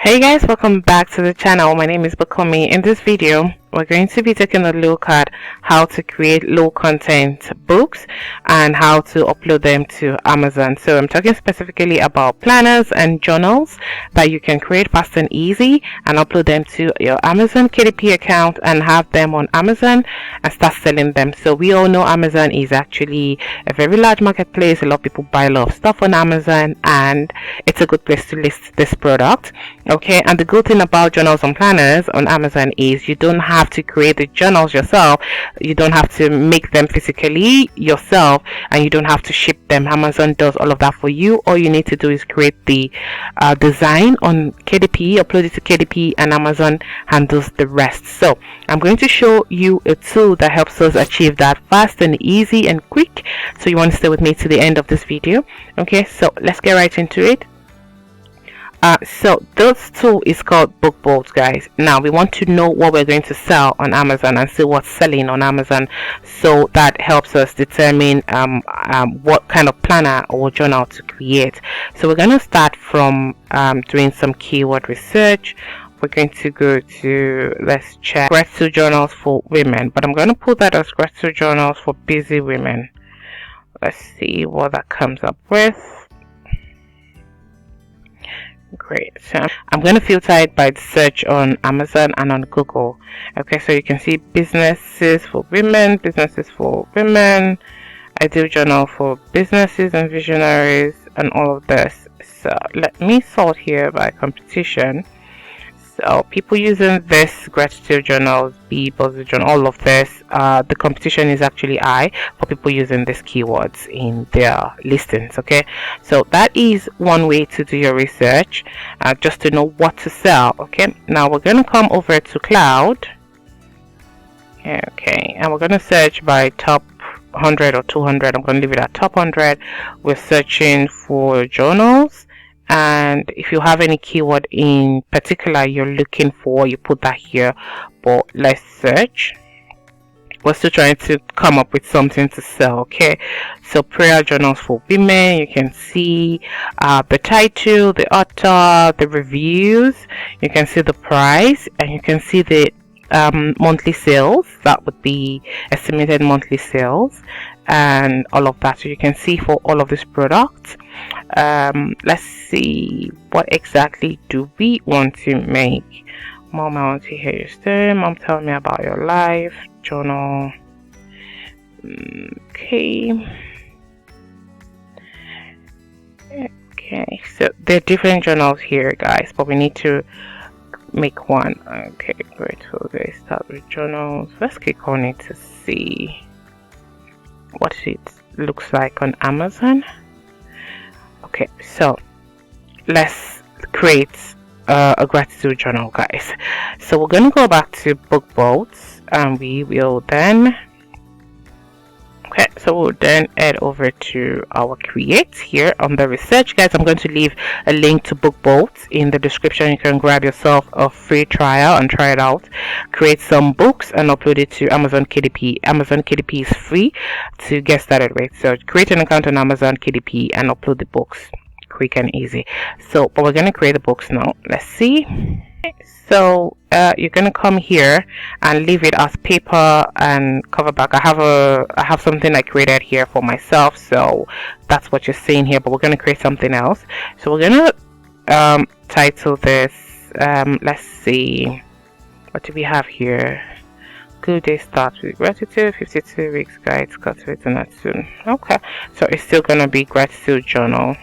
Hey guys, welcome back to the channel. My name is Bakomi. In this video, we're going to be taking a look at how to create low content books and how to upload them to Amazon. So I'm talking specifically about planners and journals that you can create fast and easy and upload them to your Amazon KDP account and have them on Amazon and start selling them. So we all know Amazon is actually a very large marketplace. A lot of people buy a lot of stuff on Amazon and it's a good place to list this product. Okay, and the good thing about journals and planners on Amazon is you don't have to create the journals yourself. You don't have to make them physically yourself, and you don't have to ship them. Amazon does all of that for you. All you need to do is create the design on KDP, upload it to KDP, and Amazon handles the rest. So I'm going to show you a tool that helps us achieve that fast and easy and quick. So you want to stay with me to the end of this video. Okay, so let's get right into it. So this tool is called Book Bolt, guys. Now we want to know what we're going to sell on Amazon and see what's selling on Amazon, so that helps us determine what kind of planner or journal to create. So we're going to start from doing some keyword research. We're going to go to, let's check, gratitude journals for women, but I'm going to put that as gratitude journals for busy women. Let's see what that comes up with. Great. So I'm going to filter it by the search on Amazon and on Google. Okay, so you can see businesses for women, ideal journal for businesses and visionaries, and all of this. So let me sort here by competition. So people using this gratitude journals, positive journal, all of this, the competition is actually high for people using these keywords in their listings. Okay, so that is one way to do your research, just to know what to sell. Okay, now we're going to come over to cloud. Okay, and we're going to search by top 100 or 200. I'm going to leave it at top 100. We're searching for journals. And if you have any keyword in particular you're looking for, you put that here. But let's search. We're still trying to come up with something to sell. Okay, so prayer journals for women. You can see the title, the author, the reviews. You can see the price, and you can see the monthly sales. That would be estimated monthly sales and all of that. So you can see for all of these products. Let's see, what exactly do we want to make? Mom, I want to hear your story. Mom, tell me about your life. Journal. Okay, so there are different journals here, guys, but we need to make one. Okay, great. So they start with journals. Let's click on it to see what it looks like on Amazon. Okay, so let's create a gratitude journal, guys. So we're going to go back to Book Bolts, and we will then, okay, so we'll then head over to our create here on the research, guys. I'm going to leave a link to Book Bolts in the description. You can grab yourself a free trial and try it out, create some books and upload it to Amazon KDP. Amazon KDP is free to get started with, so create an account on Amazon KDP and upload the books, quick and easy. So but we're going to create the books now. Let's see. So you're going to come here and leave it as paper and cover back. I have something I created here for myself, so that's what you're seeing here, but we're going to create something else. So we're going to title this, let's see, what do we have here? Good day starts with gratitude, 52 weeks guide to cultivating that soon. Okay, so it's still going to be gratitude journal.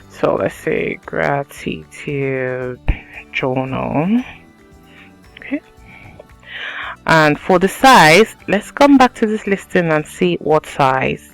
So let's say gratitude journal. Okay, and for the size, let's come back to this listing and see what size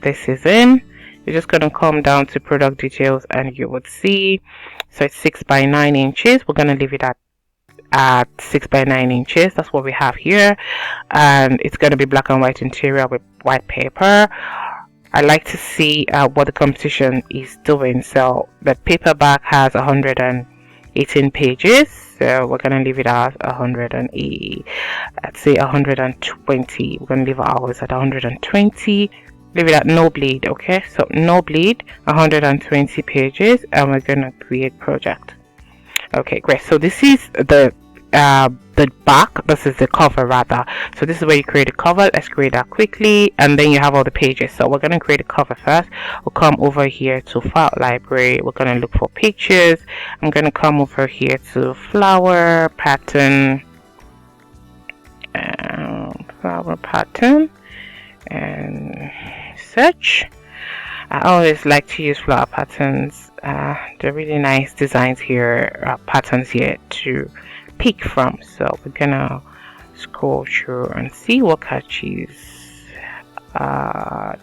this is in. You're just going to come down to product details and you would see, so it's 6 by 9 inches. We're going to leave it at 6 by 9 inches. That's what we have here, and it's going to be black and white interior with white paper. I like to see what the competition is doing. So the paperback has 118 pages, so we're going to leave it at 108. Let's say 120. We're going to leave ours at 120. leave it at no bleed. Okay, so no bleed, 120 pages, and we're gonna create project. Okay, great. So this is the back. This is the cover rather. So this is where you create a cover. Let's create that quickly, and then you have all the pages. So we're gonna create a cover first. We'll come over here to file library. We're gonna look for pictures. I'm gonna come over here to flower pattern, and search. I always like to use flower patterns. They're really nice designs here, patterns here to pick from. So we're gonna scroll through and see what catches. I'm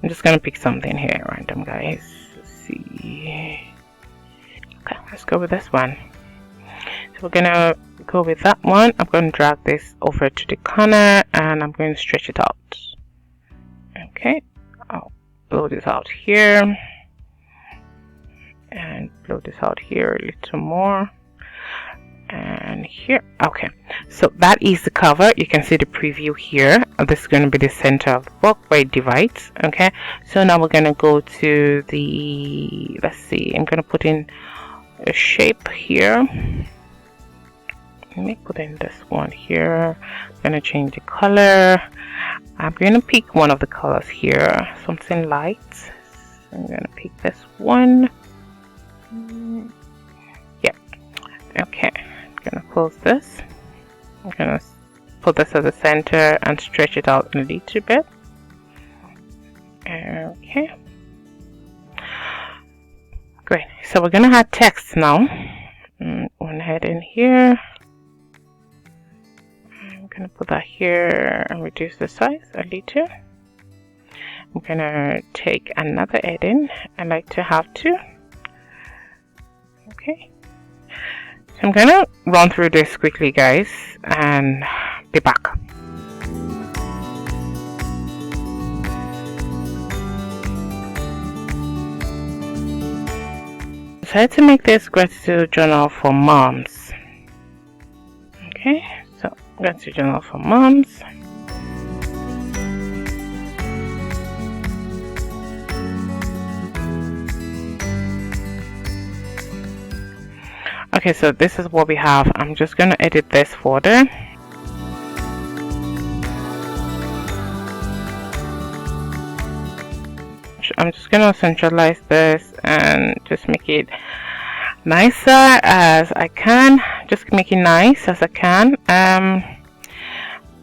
just gonna pick something here random, guys. Let's see. Okay, let's go with this one. So we're gonna go with that one. I'm going to drag this over to the corner and I'm going to stretch it out. Okay, I'll blow this out here and blow this out here a little more, and here. Okay, so that is the cover. You can see the preview here. This is going to be the center of the book where it divides. Okay, so now we're going to go to the, let's see, I'm going to put in a shape here. Let me put in this one here. I'm going to change the color. I'm going to pick one of the colors here, something light. So I'm going to pick this one. Yeah. Okay. I'm going to close this. I'm going to put this at the center and stretch it out a little bit. Okay. Great. So we're going to add text now. One head in here. I'm gonna put that here and reduce the size a little. I'm gonna take another heading. I like to have two. Okay, so I'm gonna run through this quickly, guys, and be back. Decided to make this gratitude journal for moms. Okay, so gratitude journal for moms. Okay, so this is what we have. I'm just going to edit this folder. I'm just going to centralize this and just make it nicer as I can. Just make it nice as I can.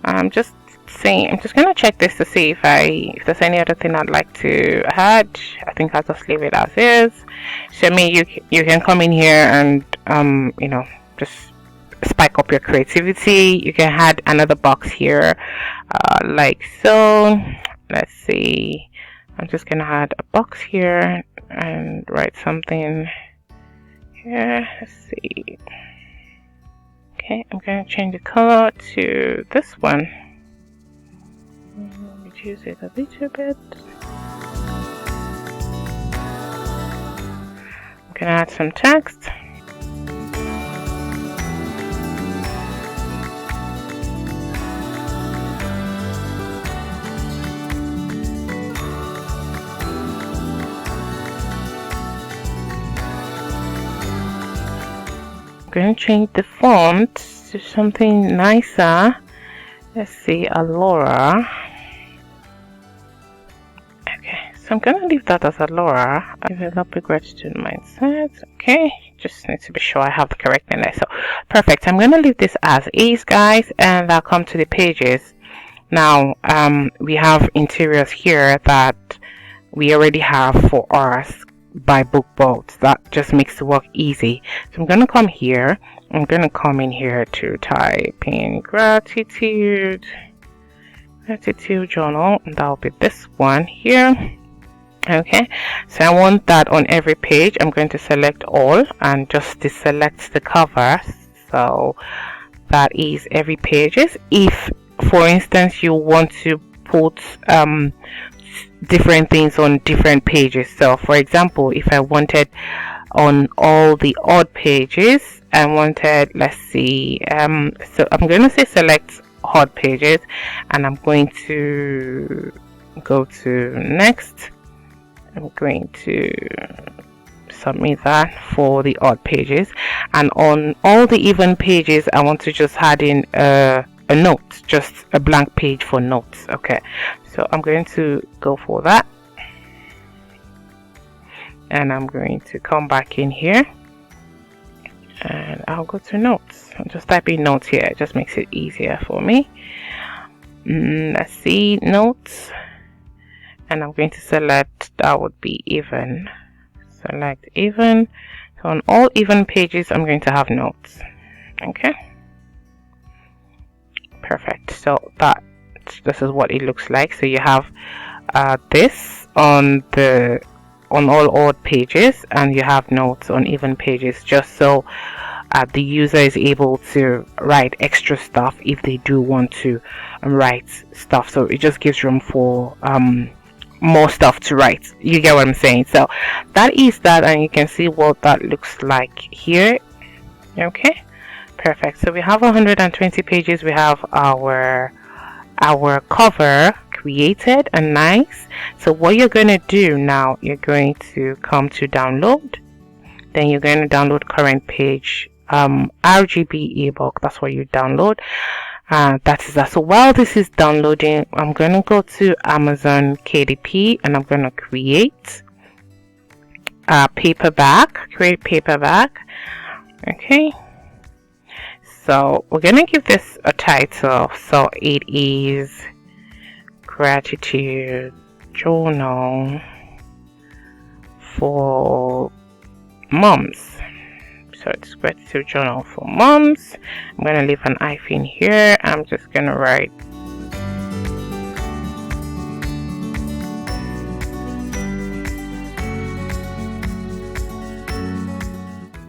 I'm just gonna check this to see if there's any other thing I'd like to add. I think I'll just leave it as is. So I mean, you can come in here and you know, just spike up your creativity. You can add another box here, like so. Let's see. I'm just gonna add a box here and write something here. Let's see. Okay, I'm gonna change the color to this one. Reduce it a little bit. I'm gonna add some text. I'm going to change the font to something nicer. Let's see, Alora. Okay, so I'm going to leave that as Alora. Develop a gratitude mindset. Okay, just need to be sure I have the correct name there. So perfect. I'm going to leave this as is, guys, and I'll come to the pages. Now, we have interiors here that we already have for us by BookBolt. That just makes the work easy. So I'm going to come here. I'm going to come in here to type in gratitude journal, and that'll be this one here. Okay, so I want that on every page. I'm going to select all and just deselect the cover. So that is every pages. If for instance you want to put different things on different pages, so for example, if I wanted on all the odd pages, I wanted, let's see, so I'm going to say select hot pages, and I'm going to go to next. I'm going to submit that for the odd pages, and on all the even pages I want to just add in a note, just a blank page for notes. Okay, so I'm going to go for that, and I'm going to come back in here and I'll go to notes. I'll just type in notes here, it just makes it easier for me. Let's see, notes, and I'm going to select, that would be even. Select even. So on all even pages I'm going to have notes. Okay, perfect. So this is what it looks like. So you have this on all odd pages, and you have notes on even pages, just so the user is able to write extra stuff if they do want to write stuff. So it just gives room for more stuff to write. You get what I'm saying? So that is that, and you can see what that looks like here. Okay, perfect. So we have 120 pages. We have our cover created and nice. So what you're going to do now, you're going to come to download, then you're going to download current page RGB ebook. That's what you download. That is that. So while this is downloading, I'm going to go to Amazon KDP, and I'm going to create paperback. Create paperback. Okay, so we're going to give this a title. So it is Gratitude Journal for Moms. So it's Gratitude Journal for Moms. I'm going to leave an hyphen here. I'm just going to write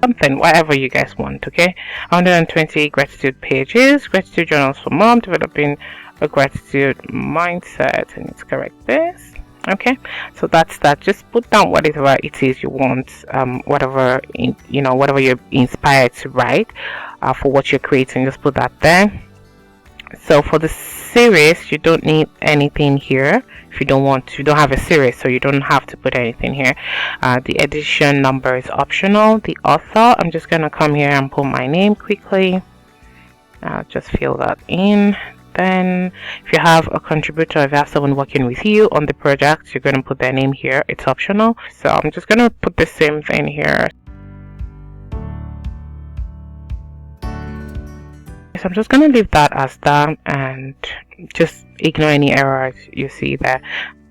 something, whatever you guys want. Okay, 120 gratitude pages, Gratitude Journals for Mom, developing a gratitude mindset, and it's correct this. Okay, so that's that. Just put down whatever it is you want, whatever whatever you're inspired to write for what you're creating, just put that there. So for the series, you don't need anything here. If you don't want to, you don't have a series, so you don't have to put anything here. The edition number is optional. The author, I'm just gonna come here and put my name quickly. Just fill that in. Then if you have a contributor, if you have someone working with you on the project, you're going to put their name here. It's optional. So I'm just going to put the same thing here. So I'm just going to leave that as that and just ignore any errors you see there.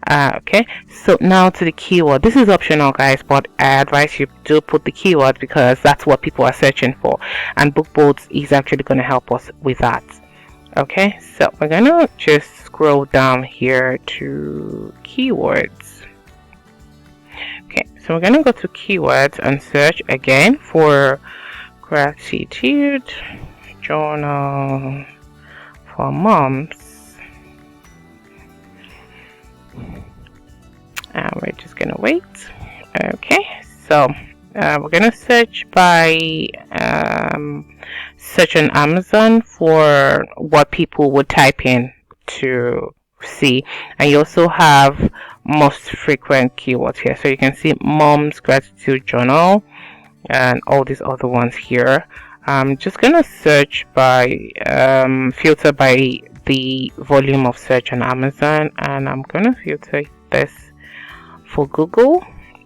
Okay, so now to the keyword. This is optional, guys, but I advise you to put the keyword because that's what people are searching for, and BookBoats is actually going to help us with that. Okay, so we're gonna just scroll down here to keywords. Okay, so we're gonna go to keywords and search again for Gratitude Journal for Moms. And we're just gonna wait. Okay, so we're gonna search by search on Amazon for what people would type in to see, and you also have most frequent keywords here. So you can see Mom's Gratitude Journal and all these other ones here. I'm just gonna search by filter by the volume of search on Amazon, and I'm gonna filter this for Google.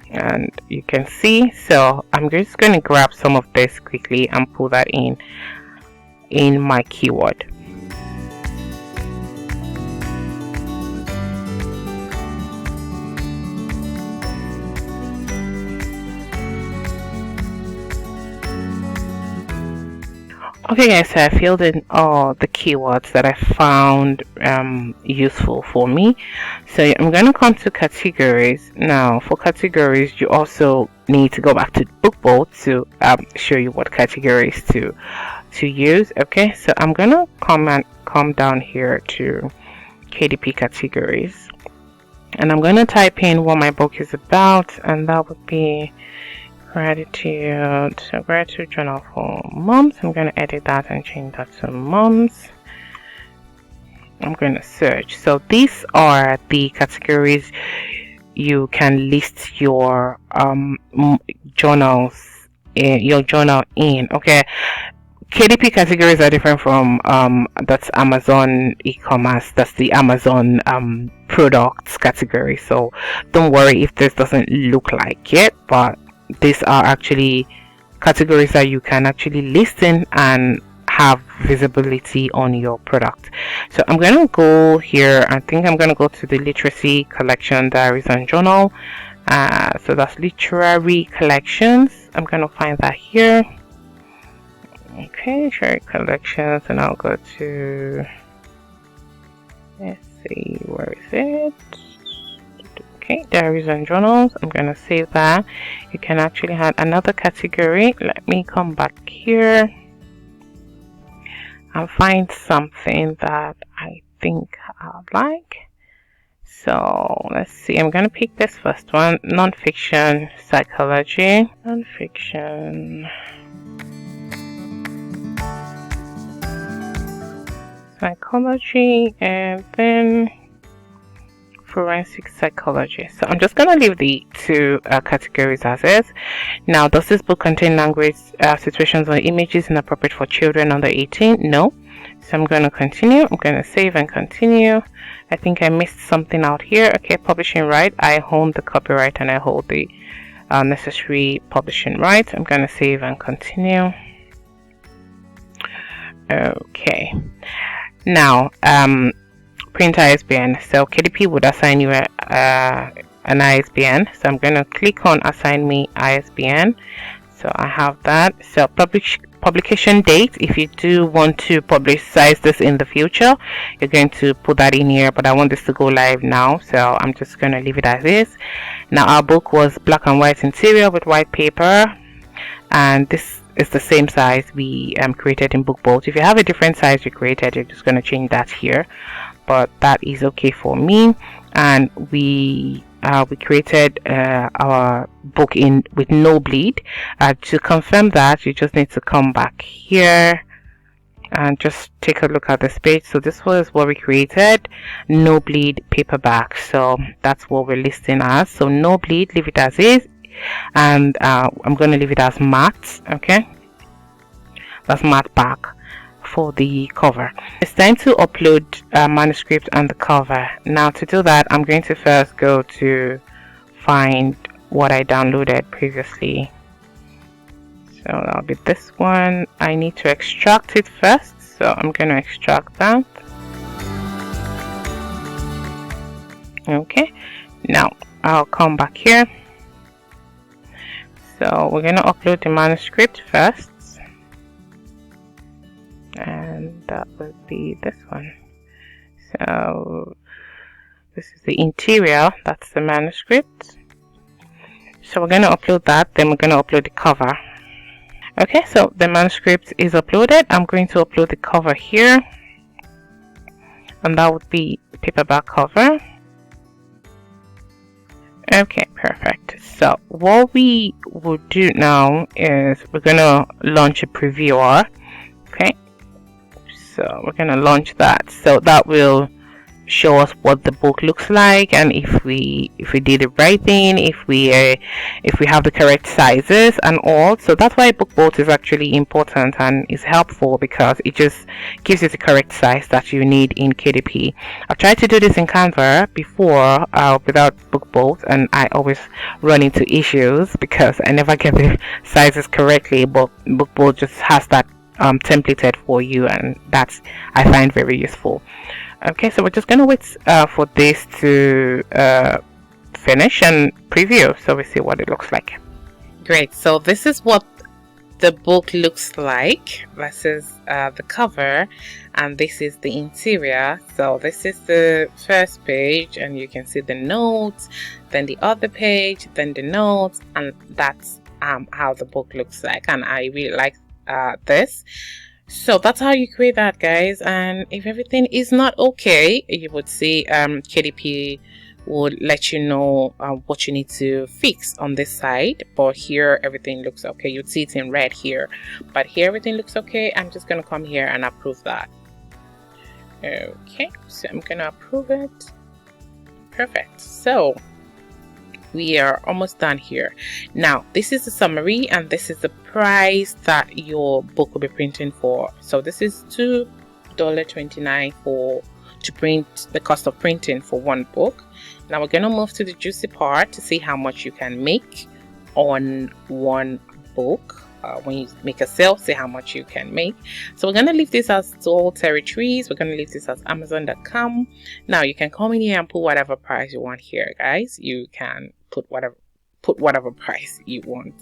And you can see, so I'm just going to grab some of this quickly and pull that in my keyword. Okay guys, so I filled in all the keywords that I found useful for me. So I'm going to come to categories. Now for categories, you also need to go back to BookBoat to show you what categories to use. Okay, so I'm going to come down here to KDP categories, and I'm going to type in what my book is about, and that would be Gratitude. So Gratitude Journal for Moms. I'm going to edit that and change that to Moms. I'm going to search. So these are the categories you can list your journals in your journal in. Okay, KDP categories are different from that's Amazon e-commerce, that's the Amazon products category. So don't worry if this doesn't look like it, but these are actually categories that you can actually list in and have visibility on your product. So I'm gonna go here. I think I'm gonna go to the literacy collection, diaries and journal. So that's literary collections. I'm gonna find that here. Okay, literary collections, and I'll go to, let's see, where is it? Okay, diaries and journals. I'm gonna save that. You can actually add another category. Let me come back here and find something that I think I like. So let's see, I'm gonna pick this first one, non-fiction psychology. Non-fiction psychology, and then forensic psychology. So I'm just gonna leave the two categories as is. Now, does this book contain language, situations, or images inappropriate for children under 18? No. So I'm gonna continue. I'm gonna save and continue. I think I missed something out here. Okay, publishing right. I own the copyright and I hold the necessary publishing rights. I'm gonna save and continue. Okay. Now, print ISBN. So KDP would assign you an ISBN. So I'm going to click on assign me ISBN. So I have that. So publication date. If you do want to publicize this in the future, you're going to put that in here. But I want this to go live now, so I'm just going to leave it as is. Now, our book was black and white interior with white paper, and this is the same size we created in BookBolt. If you have a different size you created, you're just going to change that here, but that is okay for me. And we created our book in with no bleed. To confirm that, you just need to come back here and just take a look at this page. So this was what we created, no bleed paperback. So that's what we're listing as. So no bleed, leave it as is. And I'm going to leave it as matte. Okay, that's matte back for the cover. It's time to upload manuscript and the cover. Now, to do that, I'm going to first go to find what I downloaded previously. So that'll be this one. I need to extract it first, so I'm going to extract that. Okay, now I'll come back here. So we're going to upload the manuscript first, and that will be this one. So this is the interior, that's the manuscript. So we're going to upload that, then we're going to upload the cover. Okay, so the manuscript is uploaded. I'm going to upload the cover here, and that would be the paperback cover. Okay, perfect. So what we will do now is we're gonna launch a previewer. Okay, so we're gonna launch that, so that will show us what the book looks like, and if we did the right thing, if we have the correct sizes and all. So that's why BookBolt is actually important and is helpful, because it just gives you the correct size that you need in KDP. I've tried to do this in Canva before without BookBolt, and I always run into issues because I never get the sizes correctly, but BookBolt just has that templated for you, and that's, I find, very useful. Okay, so we're just going to wait for this to finish and preview, so we see what it looks like. Great, so this is what the book looks like. This is the cover, and this is the interior. So this is the first page, and you can see the notes, then the other page, then the notes, and that's how the book looks like, and I really like this. So that's how you create that, guys. And if everything is not okay, you would see KDP would let you know what you need to fix on this side. But here everything looks okay. You'd see it in red here, but here everything looks okay. I'm just gonna come here and approve that. Okay, so I'm gonna approve it. Perfect. So we are almost done here. Now this is the summary and this is the price that your book will be printing for. So this is $2.29 for to print, the cost of printing for one book. Now we're gonna move to the juicy part to see how much you can make on one book. When you make a sale, see how much you can make. So we're going to leave this as all territories. We're going to leave this as Amazon.com. Now you can come in here and put whatever price you want here, guys. You can put whatever price you want.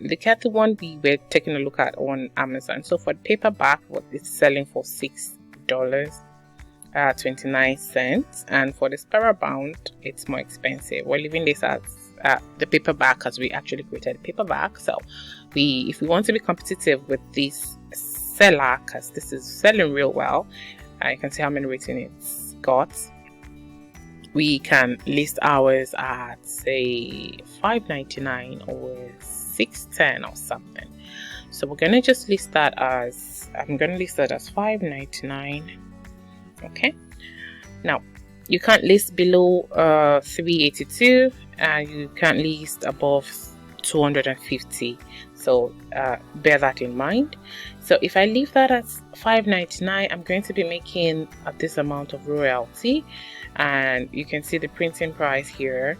Look at the one we were taking a look at on Amazon. So for the paperback, what it's selling for $6.29, and for the spiral bound, it's more expensive. We're leaving this as the paperback because we actually created a paperback. So if we want to be competitive with this seller, because this is selling real well, you can see how many ratings it's got. We can list ours at say $5.99 or $6.10 or something. So we're gonna just list that as $5.99. Okay, now you can't list below $3.82 and you can't list above $250. So bear that in mind. So if I leave that as $5.99, I'm going to be making this amount of royalty, and you can see the printing price here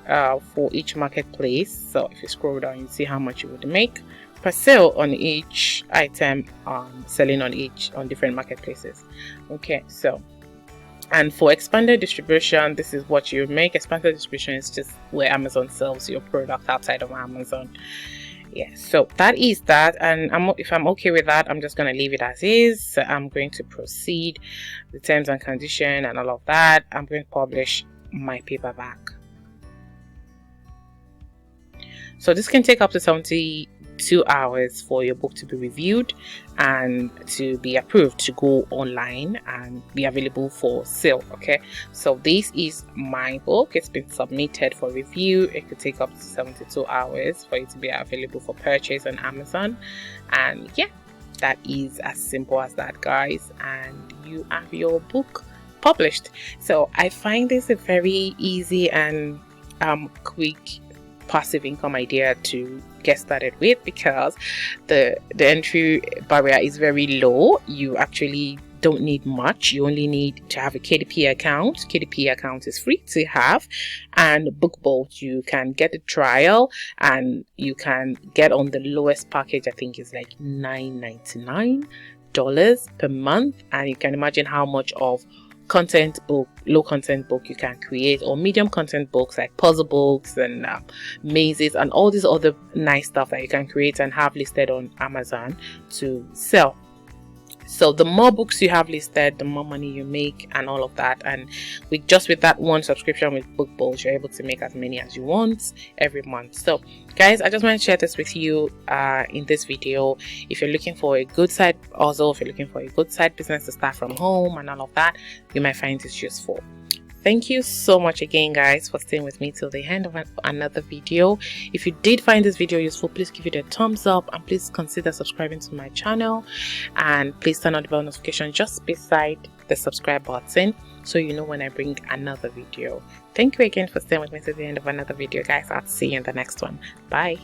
for each marketplace. So if you scroll down, you see how much you would make per sale on each item selling on different marketplaces. Okay, so and for expanded distribution, this is what you make. Expanded distribution is just where Amazon sells your product outside of Amazon. Yeah, so that is that, and if I'm okay with that, I'm just going to leave it as is. So I'm going to proceed the terms and condition and all of that. I'm going to publish my paperback. So this can take up to 72 hours for your book to be reviewed and to be approved to go online and be available for sale. Okay, so this is my book. It's been submitted for review. It could take up to 72 hours for it to be available for purchase on Amazon. And yeah, that is as simple as that, guys, and you have your book published. So I find this a very easy and quick passive income idea to get started with, because the entry barrier is very low. You actually don't need much. You only need to have a KDP account. KDP account is free to have, and BookBolt, you can get a trial and you can get on the lowest package. I think is like $9.99 per month, and you can imagine how much of low content book you can create, or medium content books like puzzle books and mazes and all these other nice stuff that you can create and have listed on Amazon to sell. So the more books you have listed, the more money you make and all of that. And with that one subscription with BookBolt, you're able to make as many as you want every month. So guys, I just want to share this with you in this video. If you're looking for a good side hustle, if you're looking for a good side business to start from home and all of that, you might find this useful. Thank you so much again, guys, for staying with me till the end of another video. If you did find this video useful, please give it a thumbs up and please consider subscribing to my channel, and please turn on the bell notification just beside the subscribe button so you know when I bring another video. Thank you again for staying with me till the end of another video, guys. I'll see you in the next one. Bye.